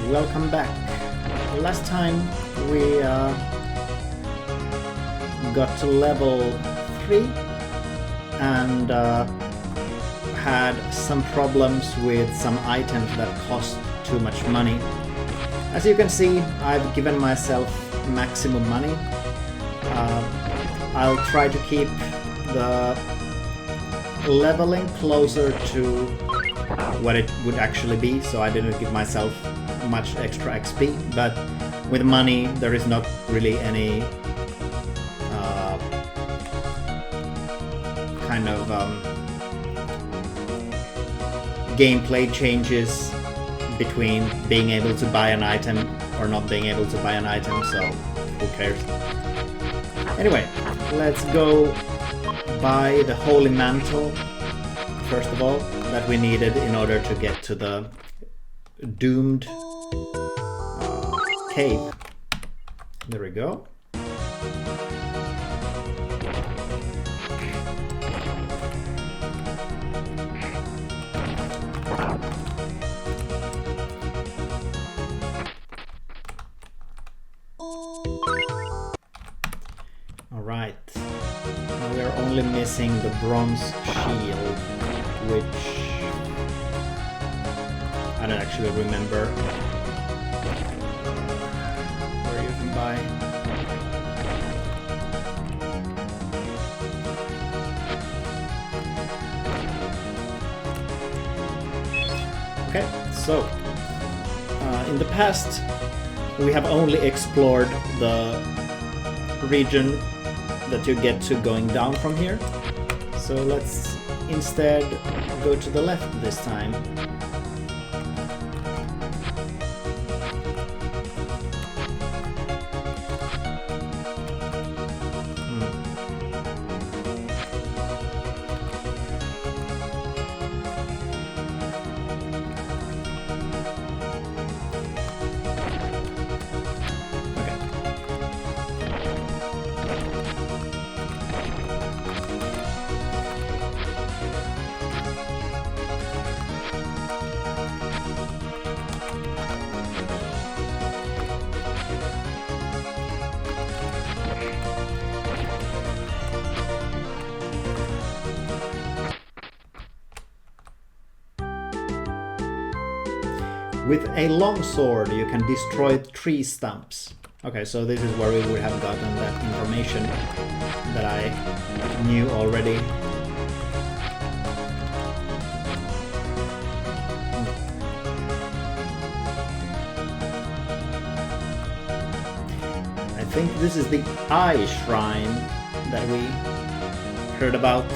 welcome back. Last time we got to level 3 and had some problems with some items that cost too much money. As you can see, I've given myself maximum money. I'll try to keep the leveling closer to what it would actually be, so I didn't give myself much extra XP, but with money there is not really any kind of gameplay changes between being able to buy an item or not being able to buy an item, so who cares? Anyway, let's go buy the Holy Mantle, first of all, that we needed in order to get to the doomed cave. There we go. Alright, now we are only missing the bronze shield, which I don't actually remember where you can buy. Okay, so in the past we have only explored the region that you get to going down from here, so let's instead go to the left this time. With a long sword you can destroy tree stumps. Okay, so this is where we would have gotten that information that I knew already. I think this is the Eye Shrine that we heard about.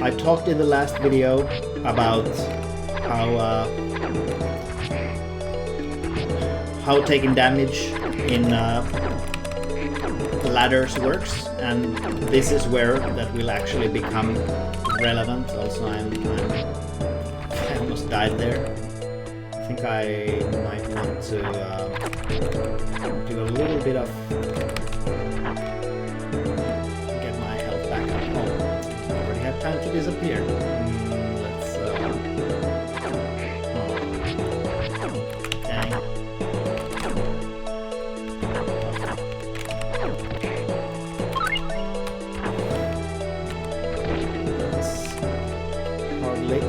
I talked in the last video about how taking damage in ladders works, and this is where that will actually become relevant. Also, I almost died there. I think I might want to do a little bit of get my health back up. Oh, already have time to disappear. Let's oh, dang. Hardly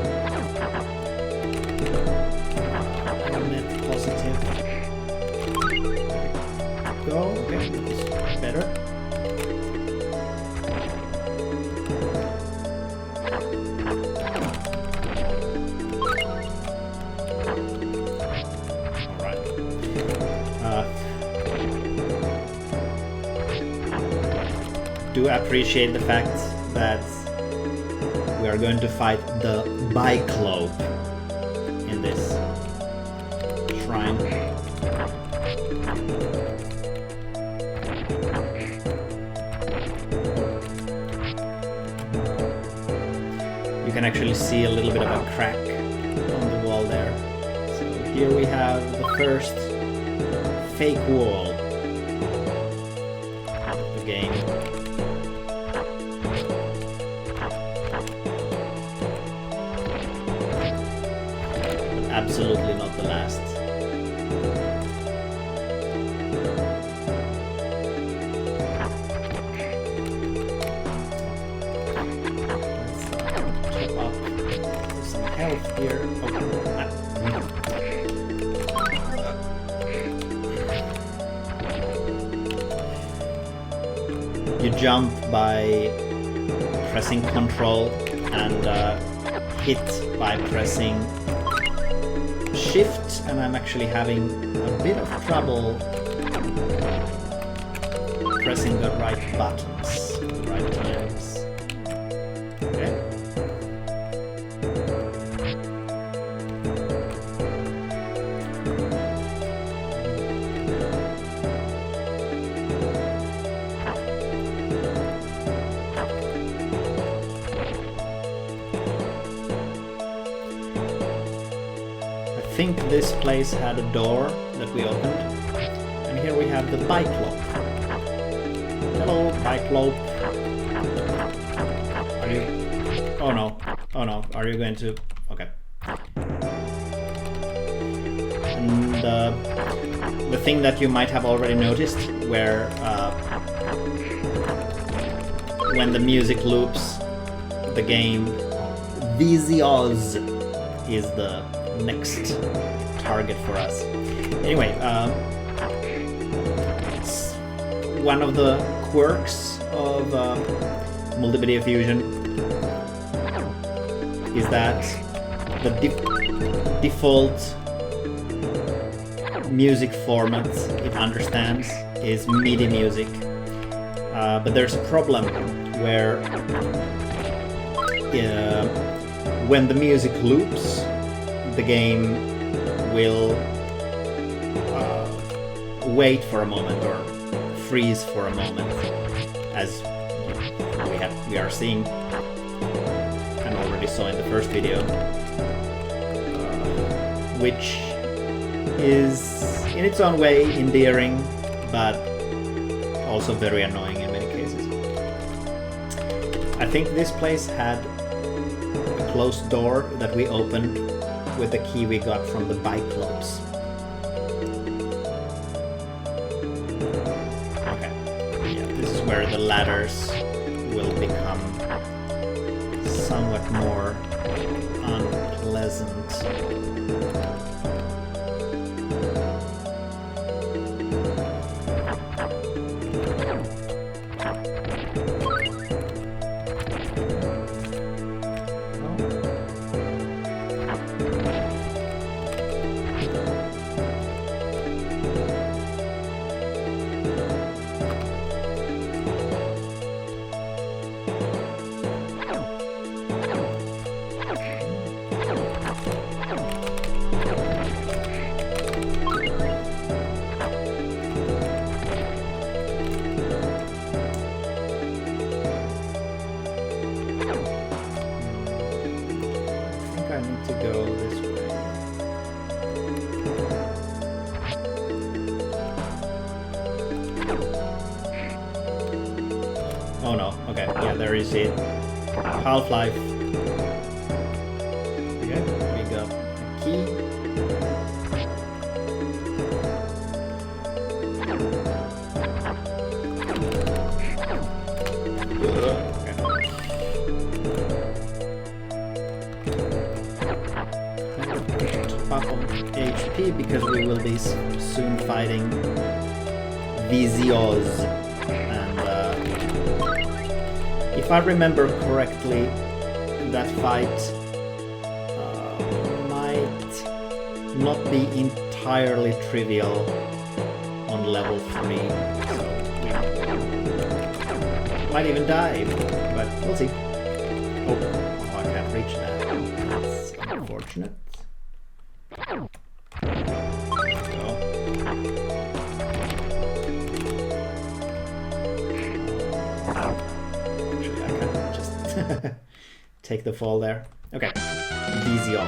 net positive. Go, okay, that's better. Alright. Do appreciate the fact that we are going to fight the Biclope in this shrine. You can actually see a little bit of a crack on the wall there. So here we have the first fake wall of the game. But absolutely not the last. Here. You jump by pressing Control and hit by pressing Shift, and I'm actually having a bit of trouble pressing the right buttons at the right times. Okay. I think this place had a door that we opened, and here we have the Biclope. Hello, Biclope. Are you... Oh no, oh no, are you going to... Okay. And the thing that you might have already noticed, where when the music loops, the game Vizioz is the next target for us. Anyway, it's one of the quirks of Multimedia Fusion is that the default music format it understands is MIDI music, but there's a problem where when the music loops, the game will wait for a moment or freeze for a moment, as we are seeing and already saw in the first video, which is in its own way endearing, but also very annoying in many cases. I think this place had a closed door that we opened with the key we got from the Biclopes. Okay, yeah, this is where the ladders will become somewhat more unpleasant. Oh no, okay, yeah, there you see it. Half-Life. Okay, we got a key. Okay. Top on HP because we will be soon fighting Vizioz. If I remember correctly, that fight might not be entirely trivial on level 3, so we might even die, but we'll see. Oh, I can't reach that. That's unfortunate. Take the fall there. Okay, easy on.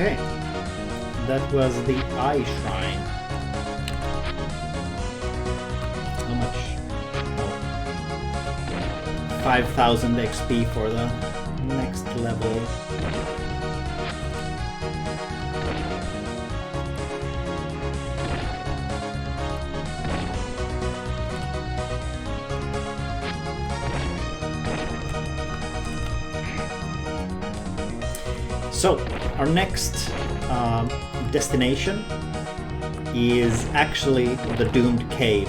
Okay, that was the Eye Shrine. How much? Oh. 5,000 XP for the next level. So, our next destination is actually the Doomed Cave.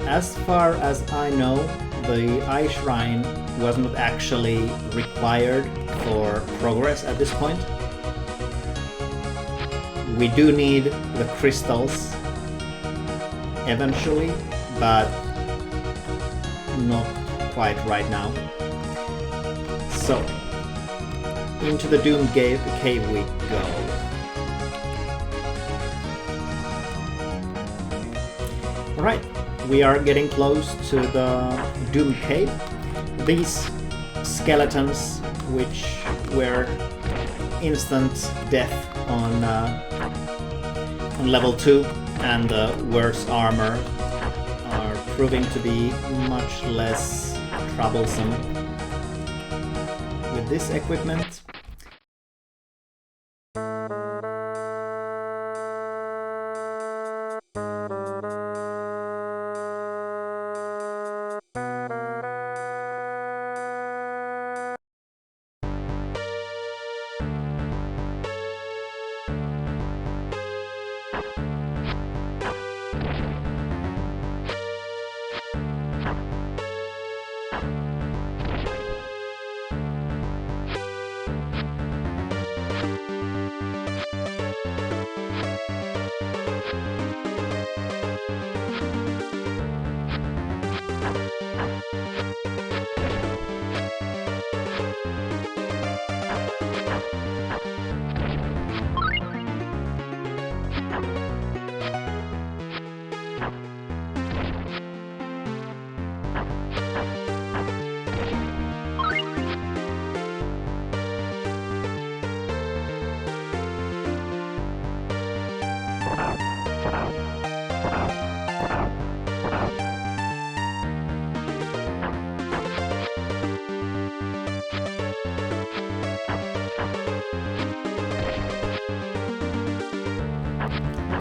As far as I know, the Eye Shrine was not actually required for progress at this point. We do need the crystals eventually, but not quite right now. So, into the Doomed Cave we go. Alright, we are getting close to the Doomed Cave. These skeletons, which were instant death on level 2 and worse armor, are proving to be much less troublesome with this equipment.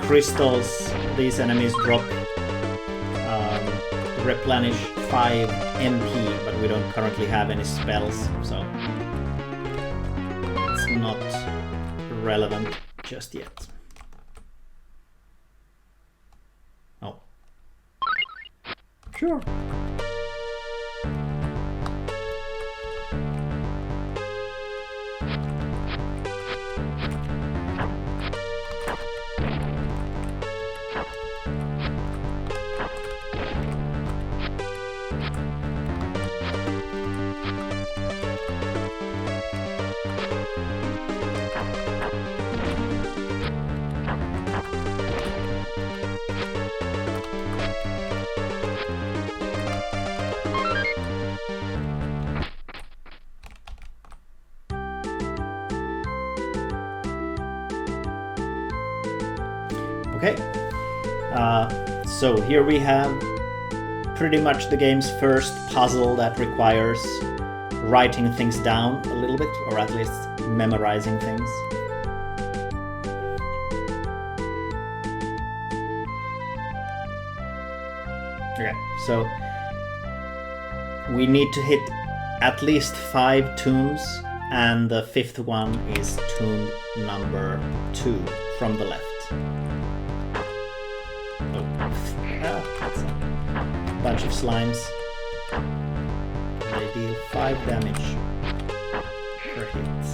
Crystals these enemies drop replenish 5 MP, but we don't currently have any spells, so it's not relevant just yet. Oh. Sure. Okay, so here we have pretty much the game's first puzzle that requires writing things down a little bit, or at least memorizing things. Okay, so we need to hit at least 5 tombs, and the 5th one is tomb number 2 from the left. That's a bunch of slimes. They deal 5 damage per hit.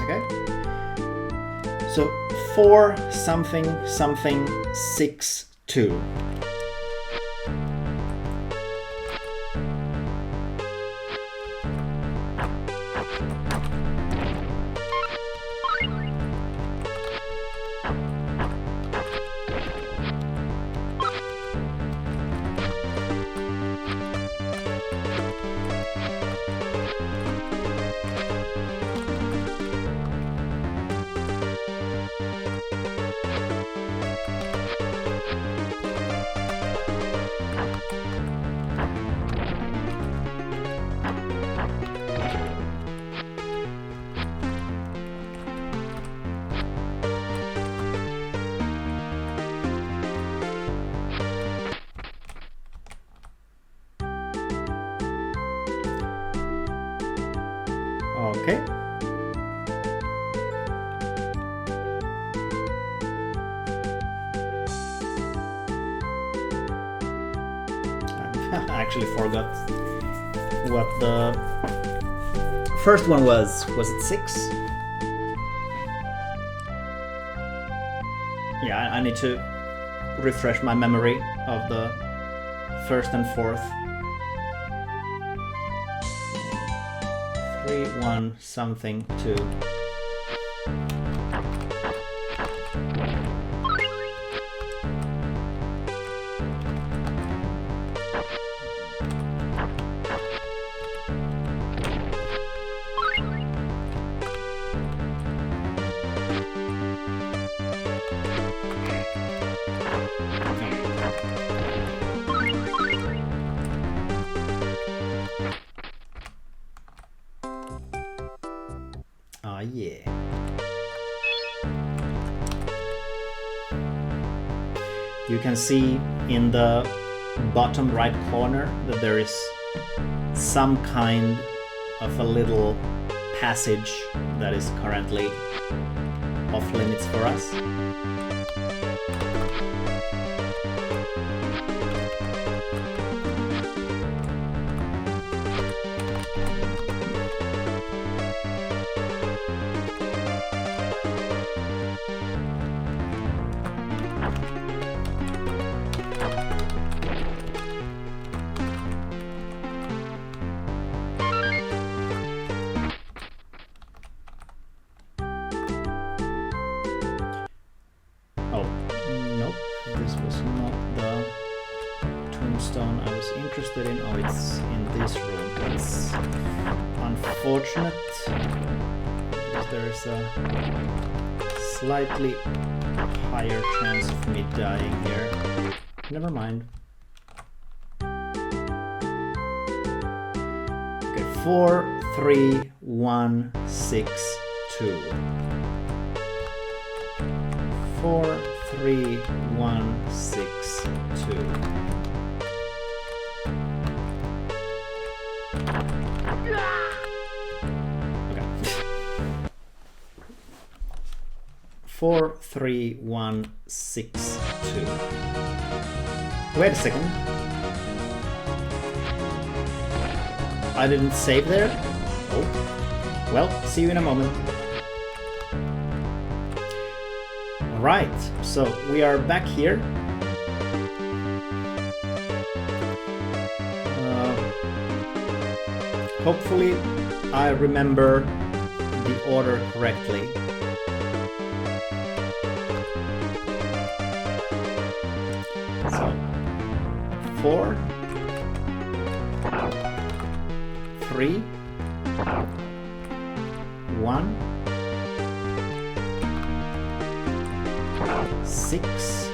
Okay. So 4 something something 6 2. Okay. I actually forgot what the first one was. Was it 6? Yeah, I need to refresh my memory of the first and fourth. 3, 1, something, 2. Yeah. You can see in the bottom right corner that there is some kind of a little passage that is currently off limits for us. I was interested in. Oh, it's in this room. That's unfortunate because there's a slightly higher chance of me dying here. Never mind. Okay, 4, 3, 1, 6, 2. 4, 3, 1, 6, 2. 4, 3, 1, 6, 2. Wait a second. I didn't save there? Oh. Well, see you in a moment. Right, so we are back here. Hopefully I remember the order correctly. So 4, 3, 1, 6,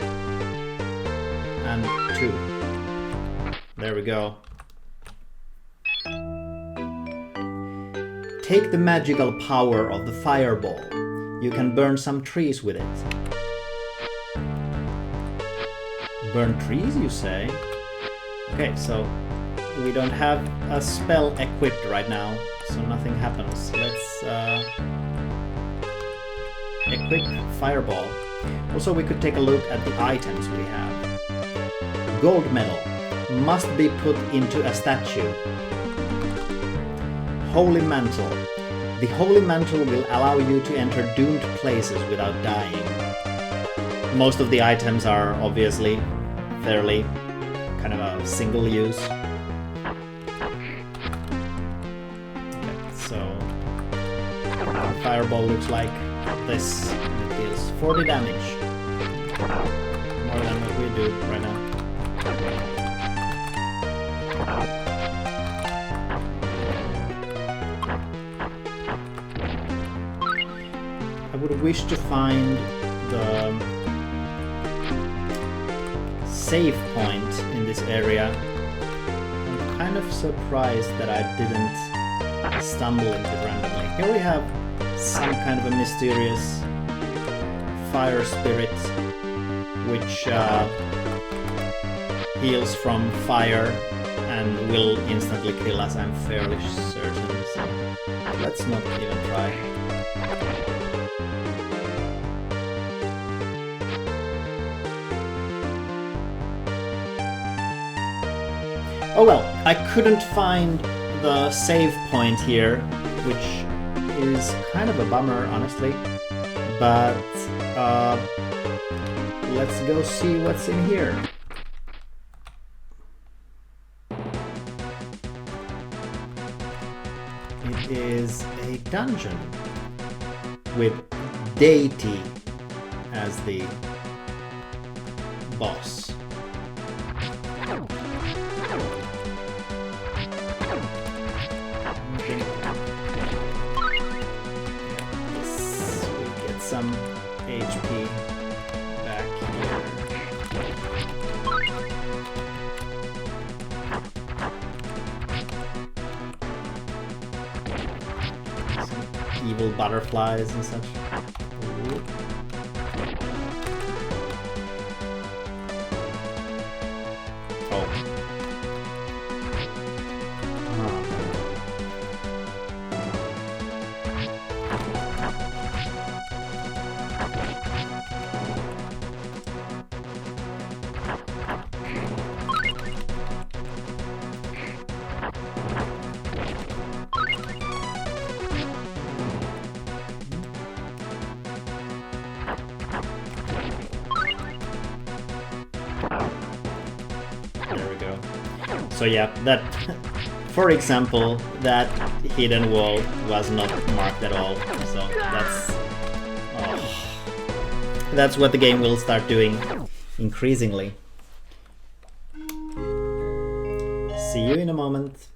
and 2. There we go. Take the magical power of the fireball. You can burn some trees with it. Burn trees, you say? Okay, so we don't have a spell equipped right now, so nothing happens. Let's equip fireball. Also, we could take a look at the items we have. Gold medal must be put into a statue. Holy mantle. The holy mantle will allow you to enter doomed places without dying. Most of the items are obviously fairly kind of a single use. Okay, so fireball looks like this. It deals 40 damage. More than what we do right now. I would wish to find the save point in this area. I'm kind of surprised that I didn't stumble into it randomly. Here we have some kind of a mysterious fire spirit which heals from fire and will instantly kill us, I'm fairly certain. So Let's not even try. Oh well, I couldn't find the save point here, which is kind of a bummer, honestly. But let's go see what's in here. It is a dungeon with Deity as the boss. Some HP back here. Some evil butterflies and such. Ooh. So yeah, that, for example, that hidden wall was not marked at all. So that's what the game will start doing increasingly. See you in a moment.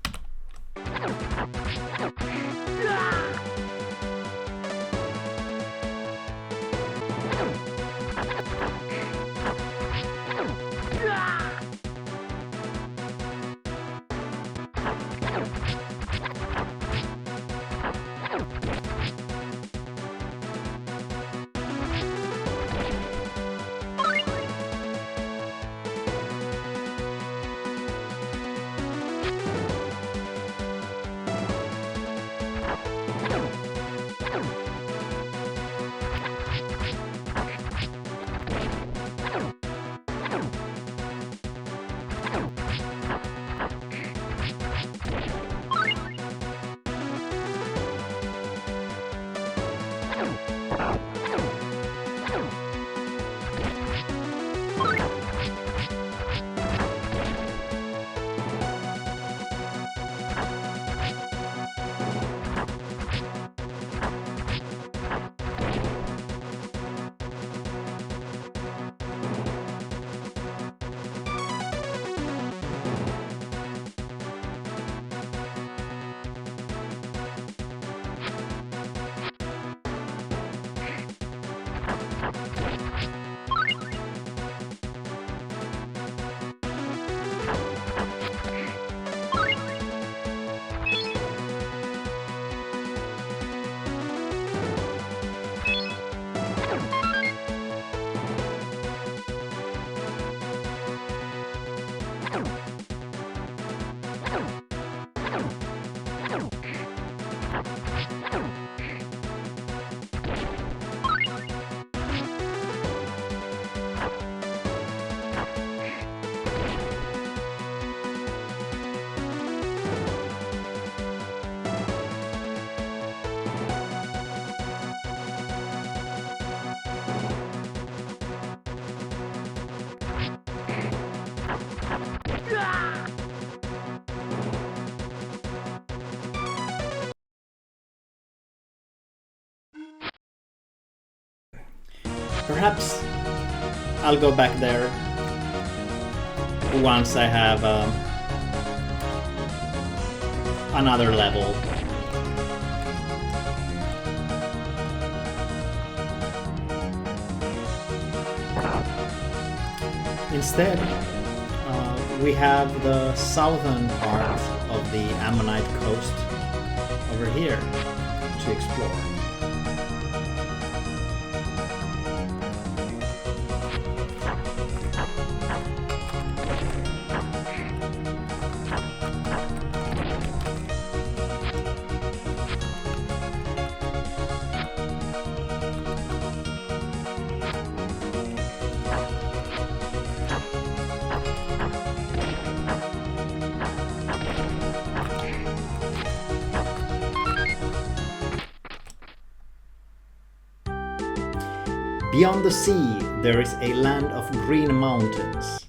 Perhaps I'll go back there once I have another level. Instead, we have the southern part of the Ammonite coast over here to explore. Beyond the sea, there is a land of green mountains.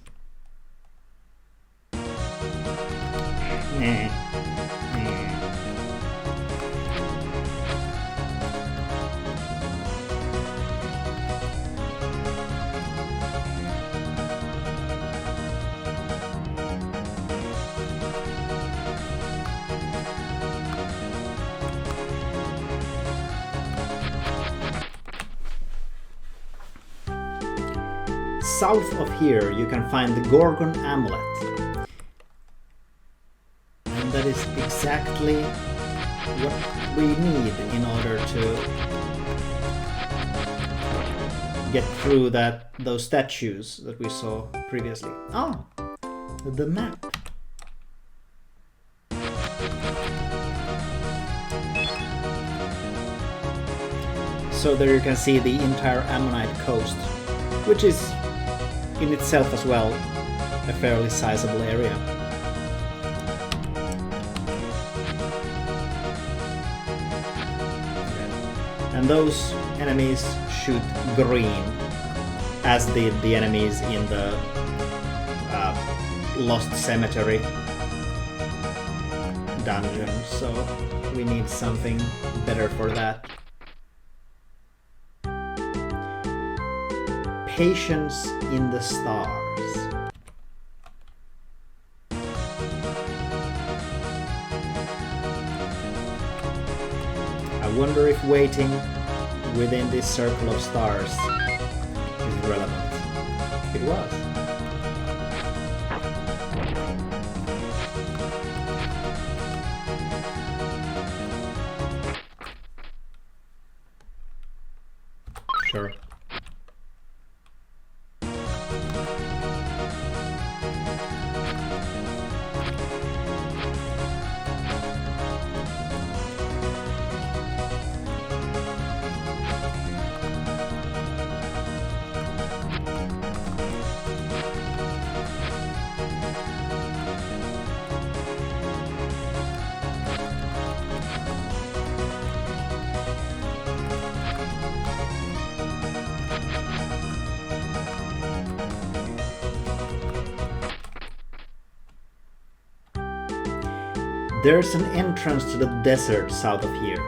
South of here you can find the Gorgon Amulet. And that is exactly what we need in order to get through those statues that we saw previously. Oh, the map. So there you can see the entire Ammonite coast, which is in itself as well a fairly sizable area. And those enemies shoot green, as did the enemies in the Lost Cemetery dungeon, so we need something better for that. Patience in the stars. I wonder if waiting within this circle of stars is relevant. It was. Sure. There's an entrance to the desert south of here.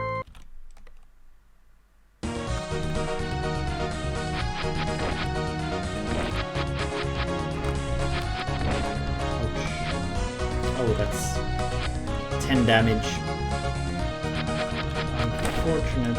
Oh, that's 10 damage. Unfortunate.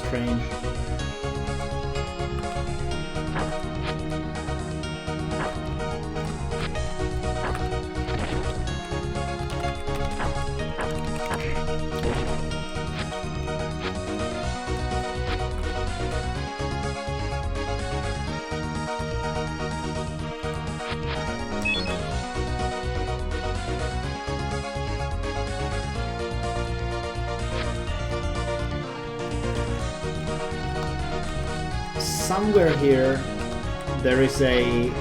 Strange. Somewhere here there is a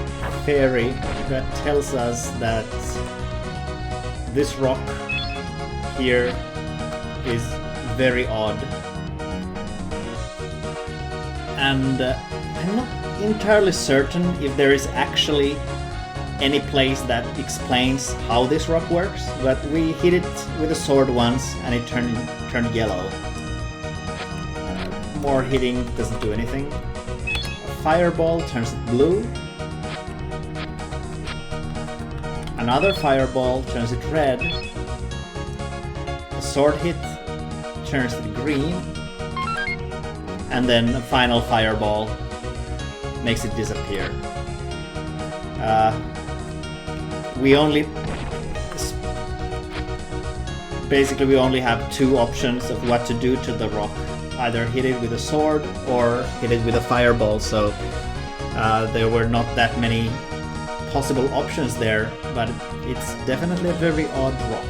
fairy that tells us that this rock here is very odd, and I'm not entirely certain if there is actually any place that explains how this rock works, but we hit it with a sword once and it turned yellow. More hitting doesn't do anything. Fireball turns it blue. Another fireball turns it red. A sword hit turns it green. And then a final fireball makes it disappear. We only have two options of what to do to the rock. either hit it with a sword or hit it with a fireball, so there were not that many possible options there, but it's definitely a very odd rock.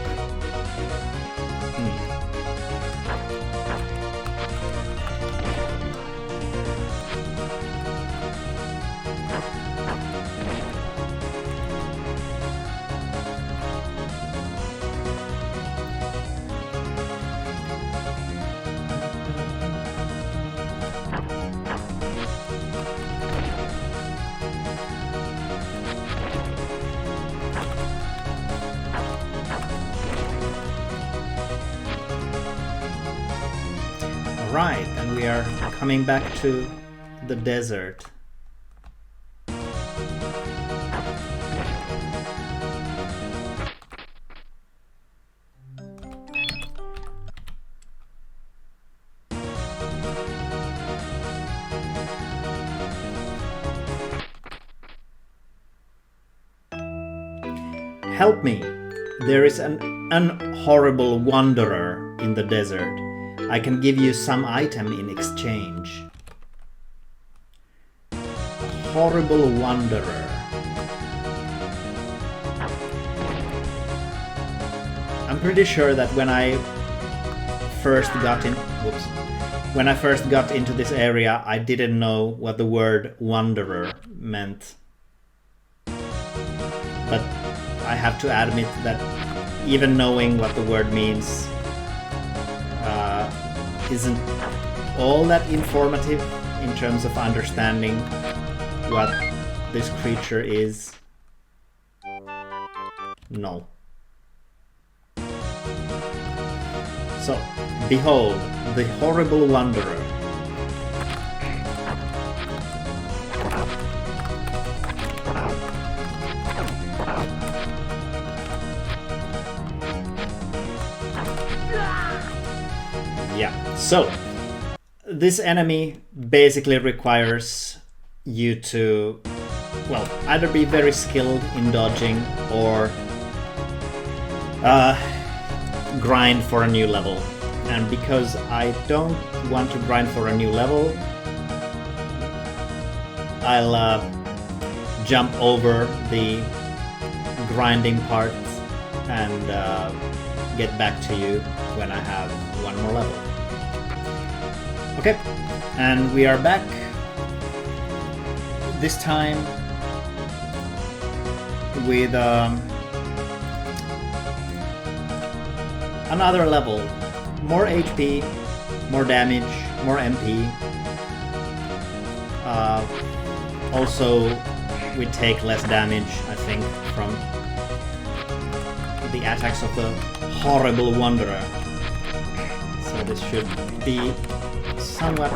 Right, and we are coming back to the desert. Help me! There is an horrible wanderer in the desert. I can give you some item in exchange. Horrible wanderer. I'm pretty sure that when I first got into this area, I didn't know what the word wanderer meant. But I have to admit that even knowing what the word means isn't all that informative in terms of understanding what this creature is. No. So, behold, the horrible wanderer. Yeah, so this enemy basically requires you to, well, either be very skilled in dodging or grind for a new level. And because I don't want to grind for a new level, I'll jump over the grinding part and get back to you when I have one more level. Okay, and we are back. This time with another level. More HP, more damage, more MP. Also, we take less damage, I think, from the attacks of the horrible wanderer. So this should be somewhat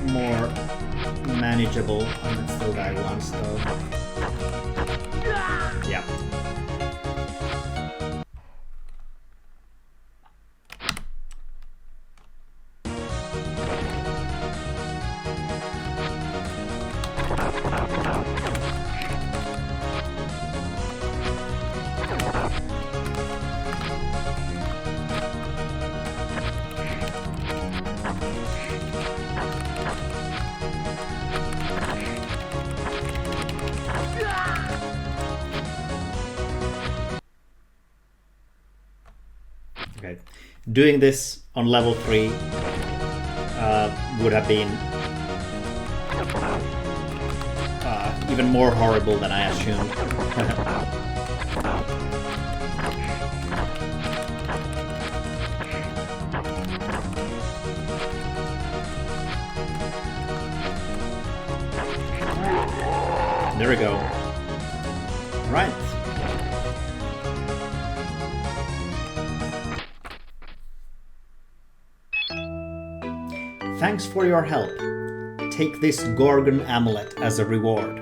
more manageable. I'm gonna still die once though. Yeah. Okay. Doing this on level 3 would have been even more horrible than I assumed. There we go. Right. Thanks for your help. Take this Gorgon Amulet as a reward.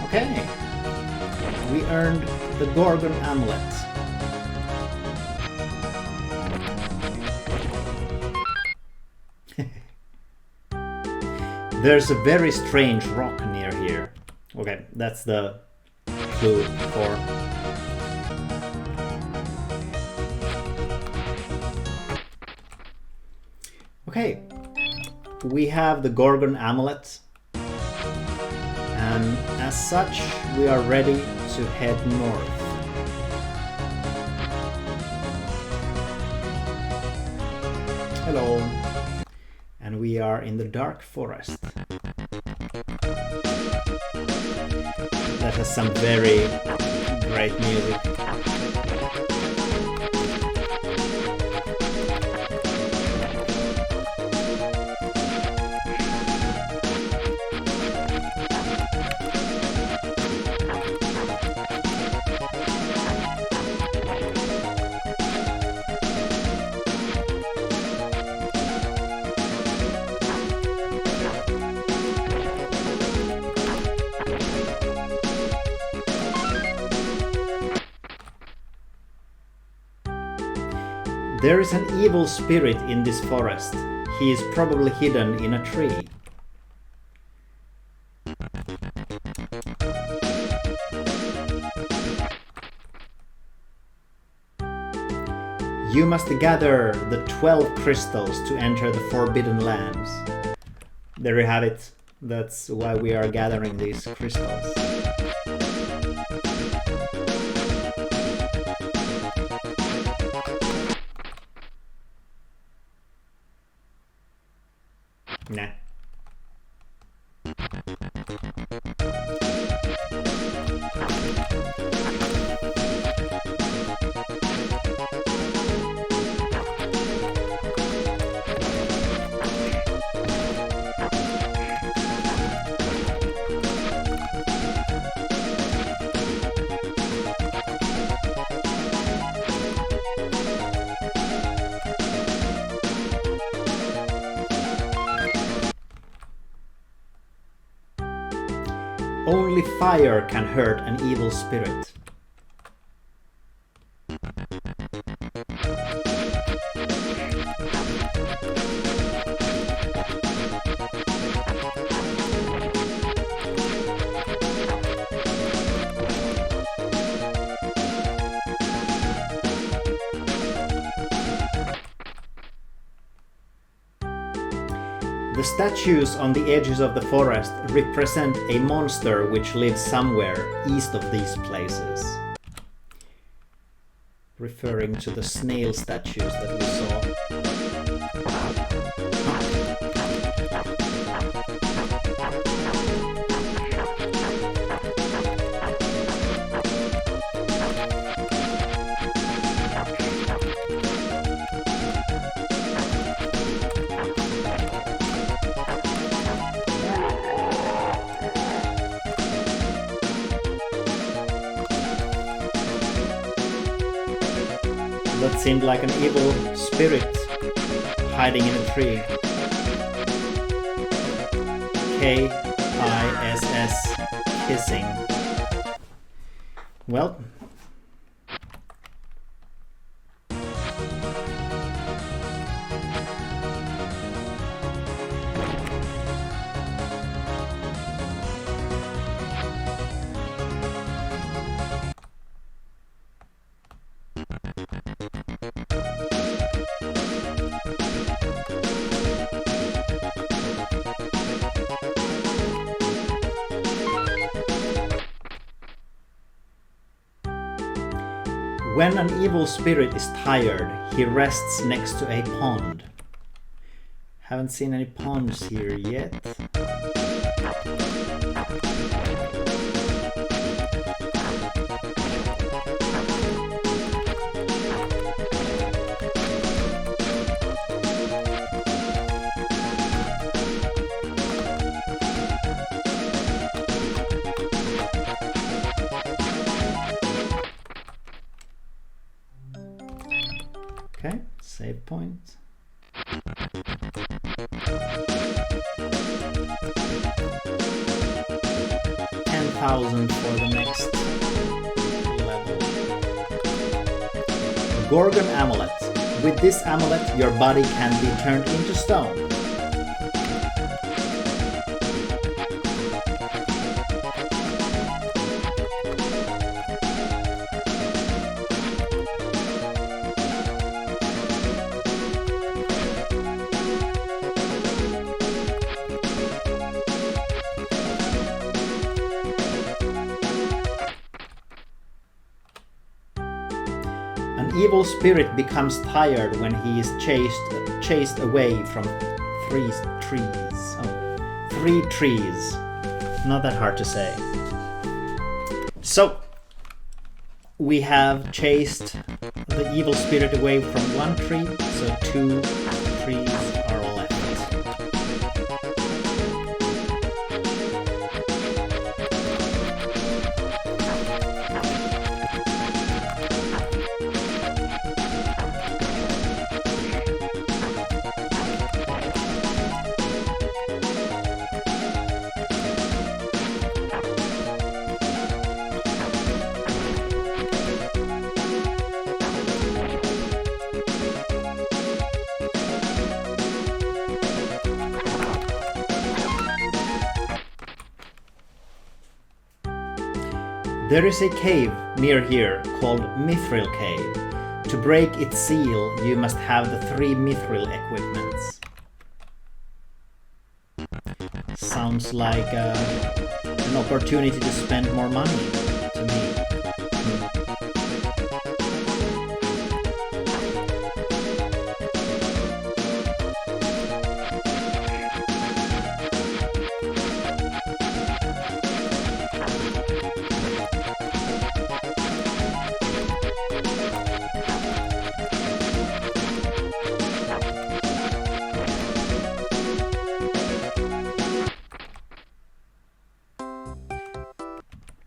Okay. We earned the Gorgon Amulet. There's a very strange rock near here. Okay, that's the clue for we have the Gorgon Amulet, and as such we are ready to head north. Hello. And we are in the dark forest. That has some very great music. There is an evil spirit in this forest. He is probably hidden in a tree. You must gather the 12 crystals to enter the Forbidden Lands. There you have it. That's why we are gathering these crystals. Nah. Only fire can hurt an evil spirit. The statues on the edges of the forest represent a monster which lives somewhere east of these places. Referring to the snail statues that we saw. That seemed like an evil spirit hiding in a tree. K-I-S-S kissing. Well, when an evil spirit is tired, he rests next to a pond. Haven't seen any ponds here yet. Okay, save point. $10,000 for the next level. Gorgon Amulet. With this amulet, your body can be turned into stone. An evil spirit becomes tired when he is chased away from 3 trees. Oh, 3 trees. Not that hard to say. So, we have chased the evil spirit away from 1 tree, so 2 trees are left. There is a cave near here called Mithril Cave. To break its seal, you must have the 3 mithril equipments. Sounds like an opportunity to spend more money to me.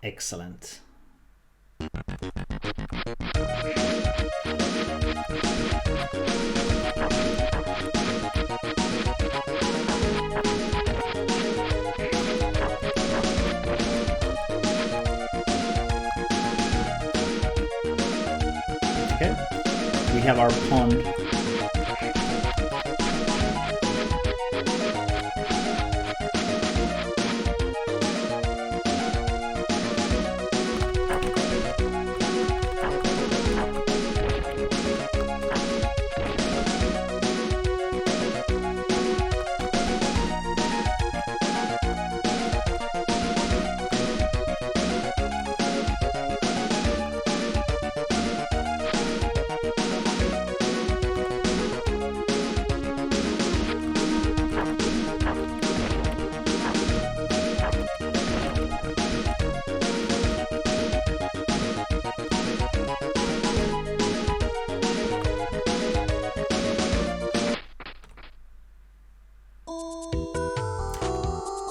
Excellent. Okay, we have our pond.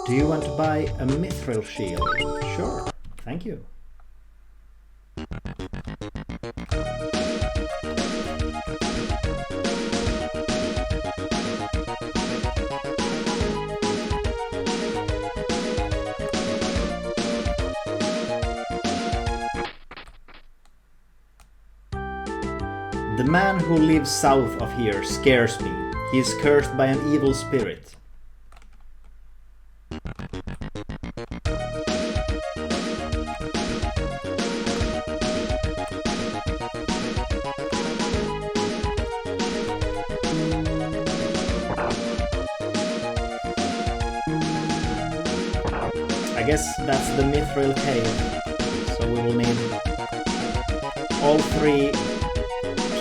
Do you want to buy a mithril shield? Sure, thank you. The man who lives south of here scares me. He is cursed by an evil spirit. I guess that's the Mithril Cave, so we will need all 3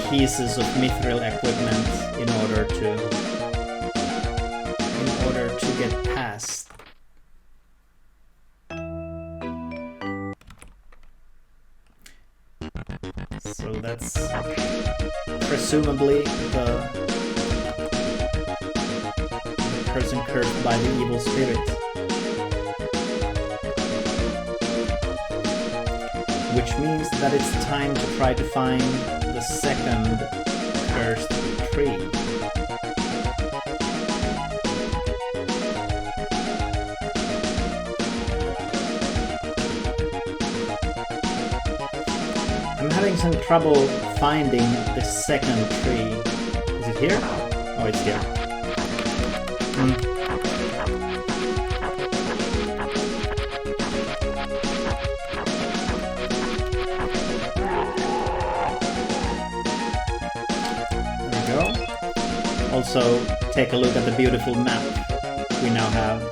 pieces of Mithril equipment in order to get past. So that's presumably the person cursed by the evil spirit. Which means that it's time to try to find the second cursed tree. I'm having some trouble finding the second tree. Is it here? Oh, it's here. Also, take a look at the beautiful map we now have.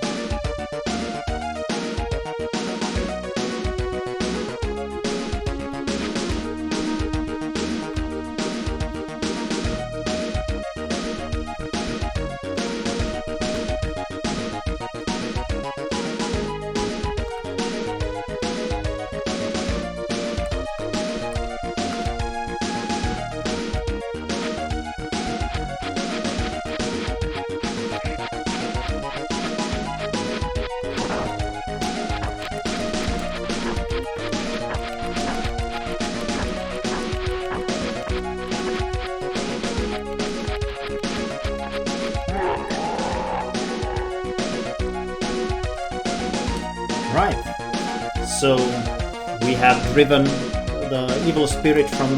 Right, so we have driven the evil spirit from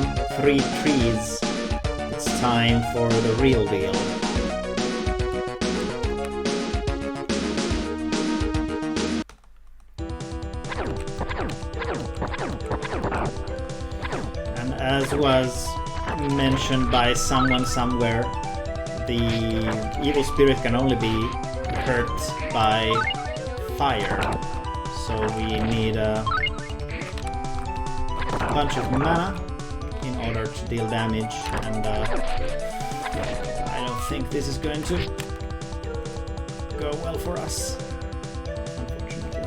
3 trees. It's time for the real deal. And as was mentioned by someone somewhere, the evil spirit can only be hurt by fire. So we need a bunch of mana in order to deal damage, and I don't think this is going to go well for us, unfortunately.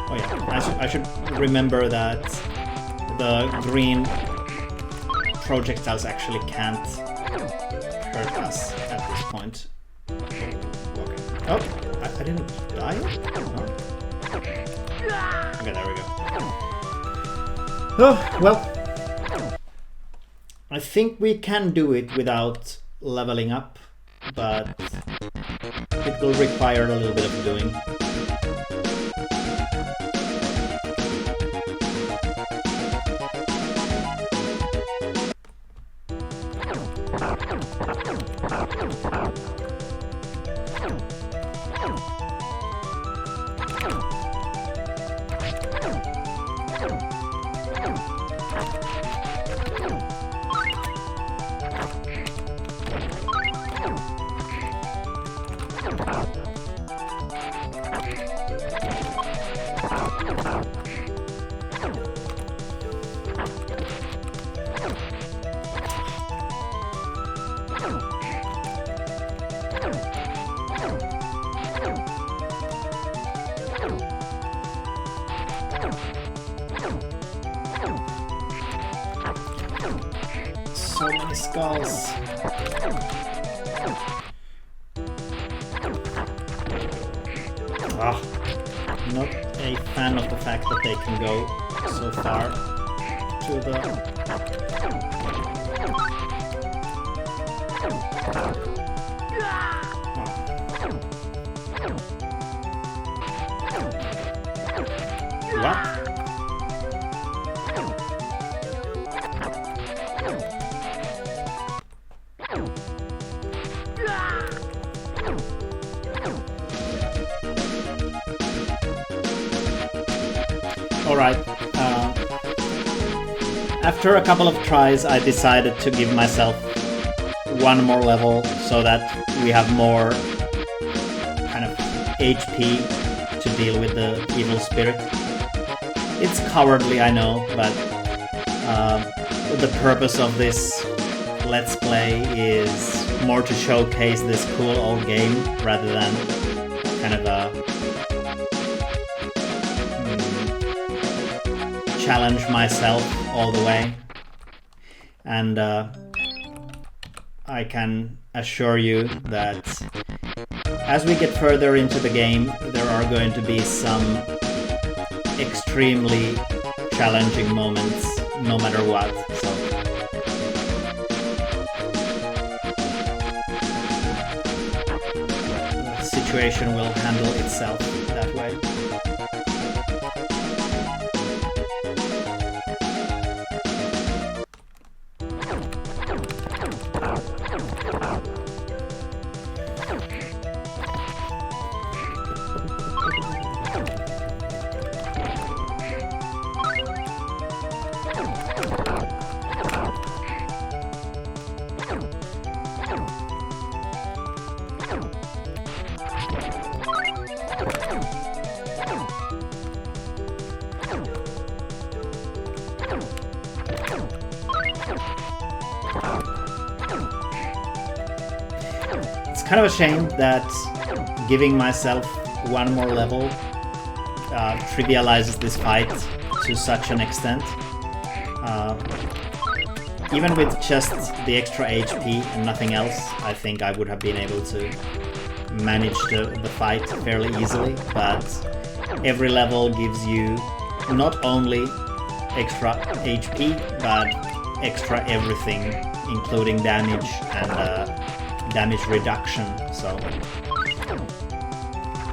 Oh yeah, I should remember that the green projectiles actually can't hurt us at this point. Okay. Oh, I didn't die? Oh. Okay, there we go. Oh, well. I think we can do it without leveling up, but it will require a little bit of doing. So many skulls. Not a fan of the fact that they can go so far to the... What? Alright, after a couple of tries I decided to give myself one more level so that we have more kind of HP to deal with the evil spirit. It's cowardly, I know, but the purpose of this Let's Play is more to showcase this cool old game rather than kind of a challenge myself all the way. And I can assure you that as we get further into the game, there are going to be some extremely challenging moments, no matter what. So the situation will handle itself that way. Kind of a shame that giving myself one more level trivializes this fight to such an extent. Even with just the extra HP and nothing else, I think I would have been able to manage the fight fairly easily, but every level gives you not only extra HP, but extra everything including damage and damage reduction, so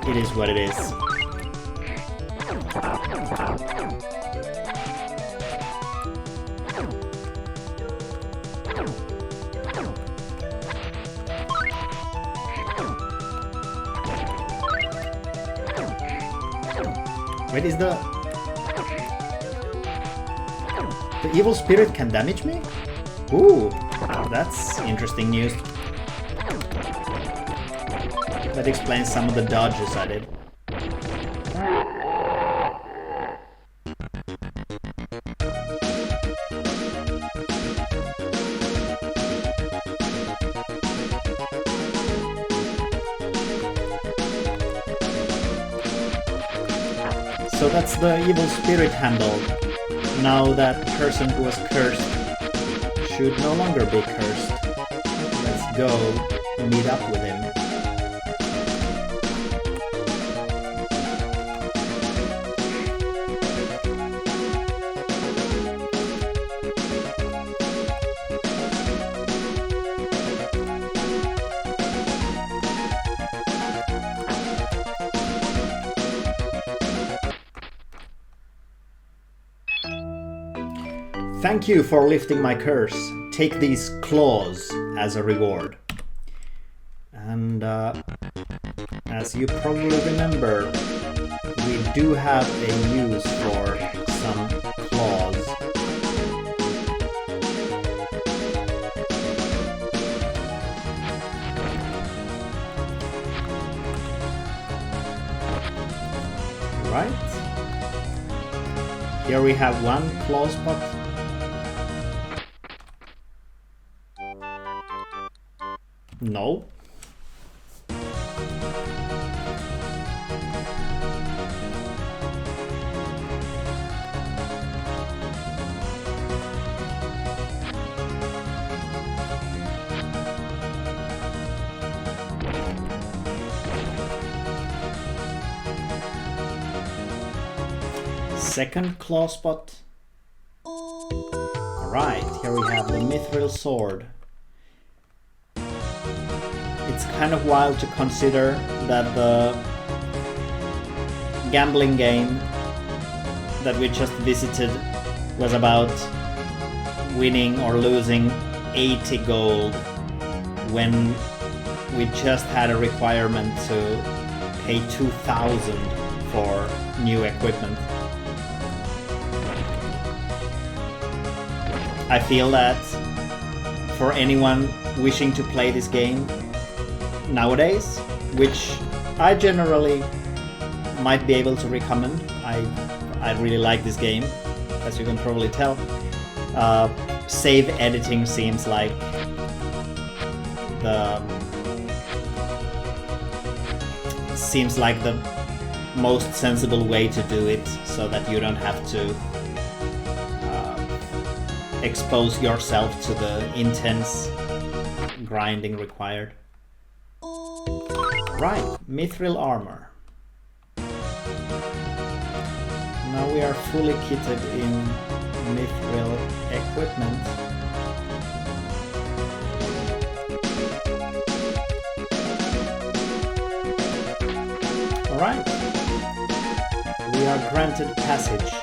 it is what it is. Wait, is the evil spirit can damage me? Ooh, that's interesting news. That explains some of the dodges I did. So that's the evil spirit handle. Now that person who was cursed should no longer be cursed. Let's go meet up with him. Thank you for lifting my curse. Take these claws as a reward. And as you probably remember, we do have a use for some claws. Right. Here we have one claw spot. No. Second claw spot. Alright, here we have the mithril sword. It's kind of wild to consider that the gambling game that we just visited was about winning or losing 80 gold when we just had a requirement to pay 2,000 for new equipment. I feel that for anyone wishing to play this game nowadays, which I generally might be able to recommend. I really like this game, as you can probably tell. Save editing seems like the most sensible way to do it, so that you don't have to expose yourself to the intense grinding required. Right, mithril armor. Now we are fully kitted in mithril equipment. Alright, we are granted passage.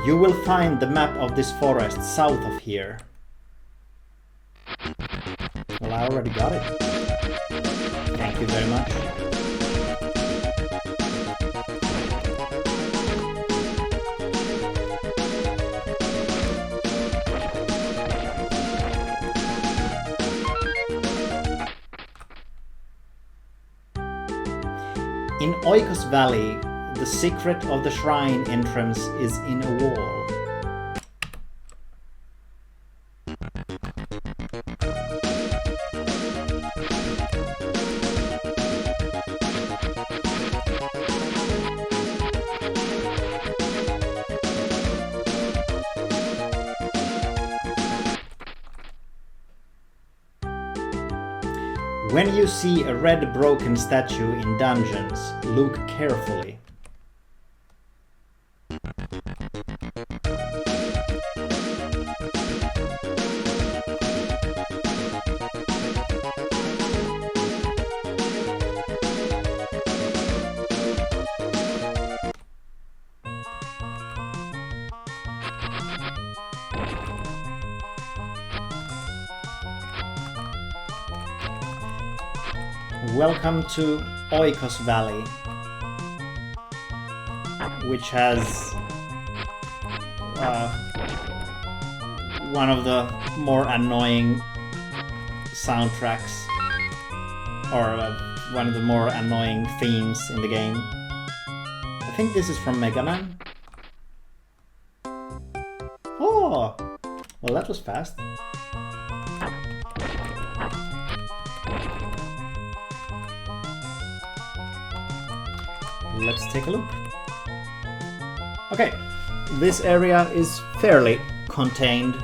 You will find the map of this forest south of here. Well, I already got it. Thank you very much. In Oikos Valley, the secret of the shrine entrance is in a wall. When you see a red broken statue in dungeons, look carefully. Welcome to Oikos Valley, which has one of the more annoying soundtracks, or one of the more annoying themes in the game. I think this is from Mega Man. Oh, well, that was fast. Let's take a look. Okay, this area is fairly contained.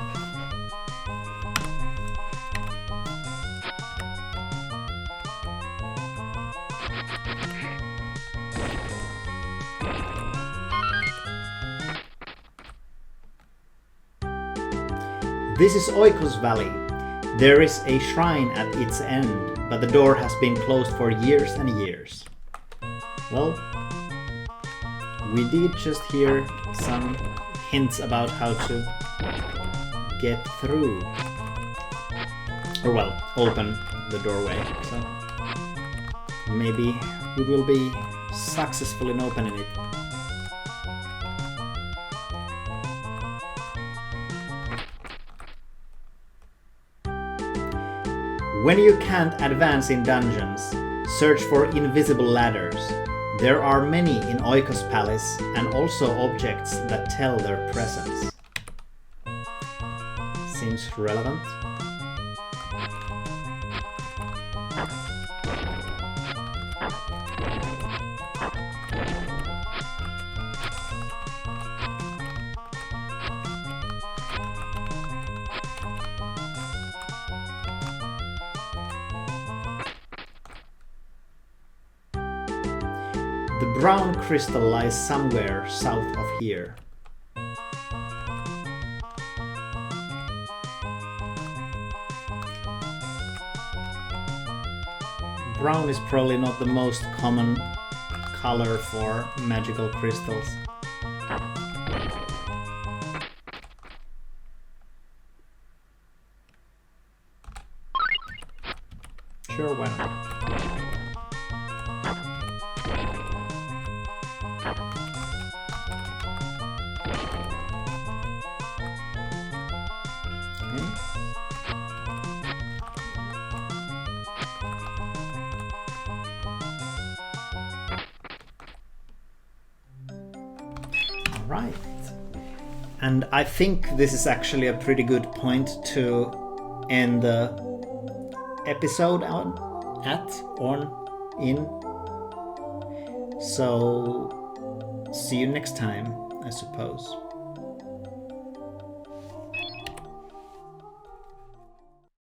This is Oikos Valley. There is a shrine at its end, but the door has been closed for years and years. Well, we did just hear some hints about how to get through. Or well, open the doorway. So maybe we will be successful in opening it. When you can't advance in dungeons, search for invisible ladders. There are many in Oikos Palace, and also objects that tell their presence. Seems relevant. The brown crystal lies somewhere south of here. Brown is probably not the most common color for magical crystals. Sure, why not? Right, and I think this is actually a pretty good point to end the episode in. So see you next time, I suppose.